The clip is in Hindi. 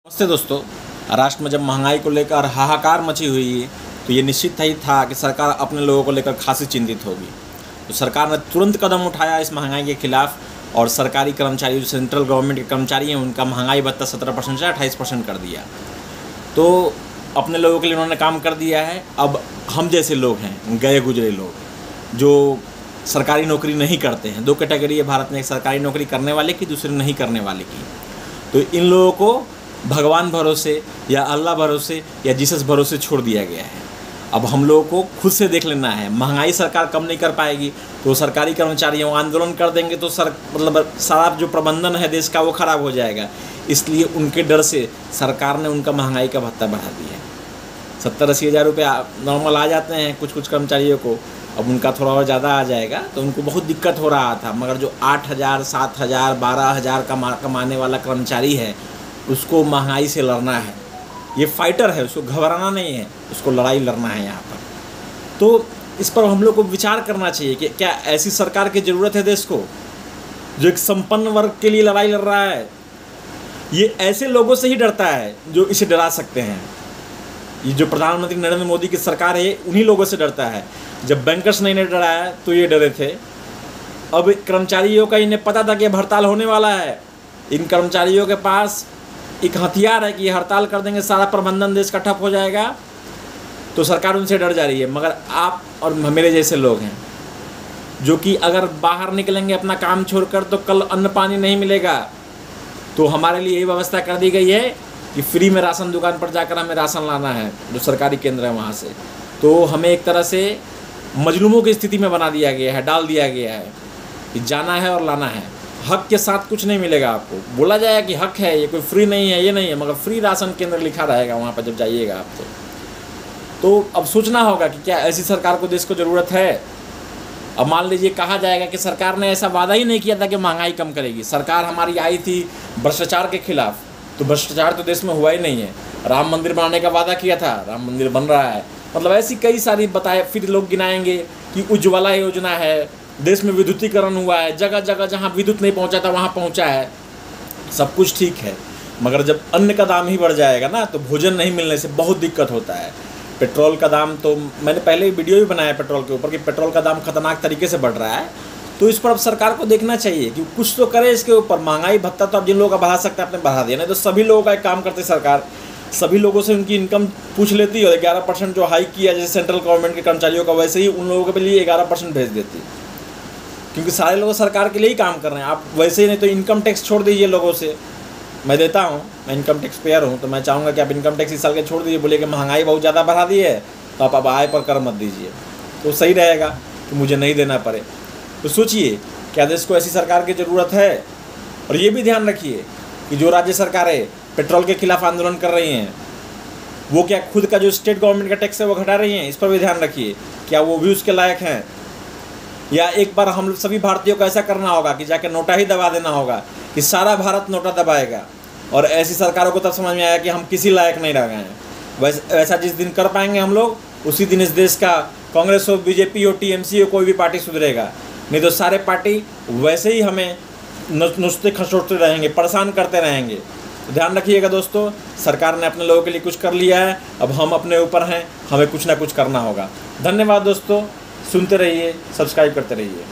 नमस्ते दोस्तों। राष्ट्र में जब महंगाई को लेकर हाहाकार मची हुई है तो ये निश्चित ही था कि सरकार अपने लोगों को लेकर खासी चिंतित होगी। तो सरकार ने तुरंत कदम उठाया इस महंगाई के खिलाफ और सरकारी कर्मचारी, जो सेंट्रल गवर्नमेंट के कर्मचारी हैं, उनका महंगाई भत्ता 17% से 28% कर दिया। तो अपने लोगों के लिए उन्होंने काम कर दिया है। अब हम जैसे लोग हैं, गए गुजरे लोग जो सरकारी नौकरी नहीं करते हैं, दो कैटेगरी है भारत में, एक सरकारी नौकरी करने वाले की, दूसरी नहीं करने वाले की। तो इन लोगों को भगवान भरोसे या अल्लाह भरोसे या जीसस भरोसे छोड़ दिया गया है। अब हम लोगों को खुद से देख लेना है। महंगाई सरकार कम नहीं कर पाएगी तो सरकारी कर्मचारी आंदोलन कर देंगे तो सारा जो प्रबंधन है देश का वो ख़राब हो जाएगा। इसलिए उनके डर से सरकार ने उनका महंगाई का भत्ता बढ़ा दिया है। 70-80 हज़ार रुपये नॉर्मल आ जाते हैं कुछ कर्मचारियों को, अब उनका थोड़ा और ज़्यादा आ जाएगा। तो उनको बहुत दिक्कत हो रहा था, मगर जो 8,000, 7,000, 12,000 कमाने वाला कर्मचारी है उसको महंगाई से लड़ना है। ये फाइटर है, उसको घबराना नहीं है, उसको लड़ाई लड़ना है यहाँ पर। तो इस पर हम लोग को विचार करना चाहिए कि क्या ऐसी सरकार की ज़रूरत है देश को जो एक संपन्न वर्ग के लिए लड़ाई लड़ रहा है। ये ऐसे लोगों से ही डरता है जो इसे डरा सकते हैं। ये जो प्रधानमंत्री नरेंद्र मोदी की सरकार है उन्हीं लोगों से डरता है। जब बैंकर्स ने इन्हें डराया तो ये डरे थे। अब कर्मचारियों का इन्हें पता था कि अब हड़ताल होने वाला है। इन कर्मचारियों के पास एक हथियार है कि ये हड़ताल कर देंगे, सारा प्रबंधन देश का ठप हो जाएगा। तो सरकार उनसे डर जा रही है। मगर आप और मेरे जैसे लोग हैं जो कि अगर बाहर निकलेंगे अपना काम छोड़कर तो कल अन्न पानी नहीं मिलेगा। तो हमारे लिए यही व्यवस्था कर दी गई है कि फ्री में राशन दुकान पर जाकर हमें राशन लाना है, जो सरकारी केंद्र है वहाँ से। तो हमें एक तरह से मजलूमों की स्थिति में बना दिया गया है, डाल दिया गया है कि जाना है और लाना है। हक के साथ कुछ नहीं मिलेगा आपको। बोला जाएगा कि हक है, ये कोई फ्री नहीं है, ये नहीं है, मगर फ्री राशन केंद्र लिखा रहेगा वहाँ पर जब जाइएगा आप। तो अब सोचना होगा कि क्या ऐसी सरकार को देश को ज़रूरत है। अब मान लीजिए कहा जाएगा कि सरकार ने ऐसा वादा ही नहीं किया था कि महंगाई कम करेगी। सरकार हमारी आई थी भ्रष्टाचार के खिलाफ, तो भ्रष्टाचार तो देश में हुआ ही नहीं है। राम मंदिर बनाने का वादा किया था, राम मंदिर बन रहा है। मतलब ऐसी कई सारी बताए, फिर लोग गिनाएंगे कि उज्ज्वला योजना है, देश में विद्युतीकरण हुआ है, जगह जगह जहाँ विद्युत नहीं पहुँचा था वहाँ पहुँचा है। सब कुछ ठीक है, मगर जब अन्न का दाम ही बढ़ जाएगा ना तो भोजन नहीं मिलने से बहुत दिक्कत होता है। पेट्रोल का दाम, तो मैंने पहले वीडियो भी बनाया पेट्रोल के ऊपर कि पेट्रोल का दाम खतरनाक तरीके से बढ़ रहा है। तो इस पर अब सरकार को देखना चाहिए कि कुछ तो करे इसके ऊपर। महंगाई भत्ता तो अब जिन लोगों का बढ़ा सकता है आपने बढ़ा दिया, नहीं तो सभी लोगों का एक काम करती सरकार, सभी लोगों से उनकी इनकम पूछ लेती और 11% जो हाइक किया जैसे सेंट्रल गवर्नमेंट के कर्मचारियों का, वैसे ही उन लोगों के लिए 11% भेज देती। क्योंकि सारे लोग सरकार के लिए ही काम कर रहे हैं। आप वैसे ही नहीं तो इनकम टैक्स छोड़ दीजिए लोगों से। मैं देता हूँ, मैं इनकम टैक्स पेयर हूँ, तो मैं चाहूँगा कि आप इनकम टैक्स इस साल के छोड़ दीजिए। बोले कि महंगाई बहुत ज़्यादा बढ़ा दी है तो आप अब आय पर कर मत दीजिए, तो सही रहेगा कि मुझे नहीं देना पड़े। तो सोचिए, क्या देश को ऐसी सरकार की ज़रूरत है। और ये भी ध्यान रखिए कि जो राज्य सरकारें पेट्रोल के खिलाफ आंदोलन कर रही हैं वो क्या खुद का जो स्टेट गवर्नमेंट का टैक्स है वो घटा रही हैं। इस पर भी ध्यान रखिए, क्या वो भी उसके लायक हैं। या एक बार हम सभी भारतीयों को ऐसा करना होगा कि जाकर नोटा ही दबा देना होगा कि सारा भारत नोटा दबाएगा। और ऐसी सरकारों को तब समझ में आया कि हम किसी लायक नहीं रह गए हैं। वैसा जिस दिन कर पाएंगे हम लोग, उसी दिन इस देश का कांग्रेस हो, बीजेपी हो, टीएमसी हो, कोई भी पार्टी सुधरेगा। नहीं तो सारे पार्टी वैसे ही हमें नुस्खे खसोटते रहेंगे, परेशान करते रहेंगे। तो ध्यान रखिएगा दोस्तों, सरकार ने अपने लोगों के लिए कुछ कर लिया है, अब हम अपने ऊपर हैं, हमें कुछ ना कुछ करना होगा। धन्यवाद दोस्तों, सुनते रहिए, सब्सक्राइब करते रहिए।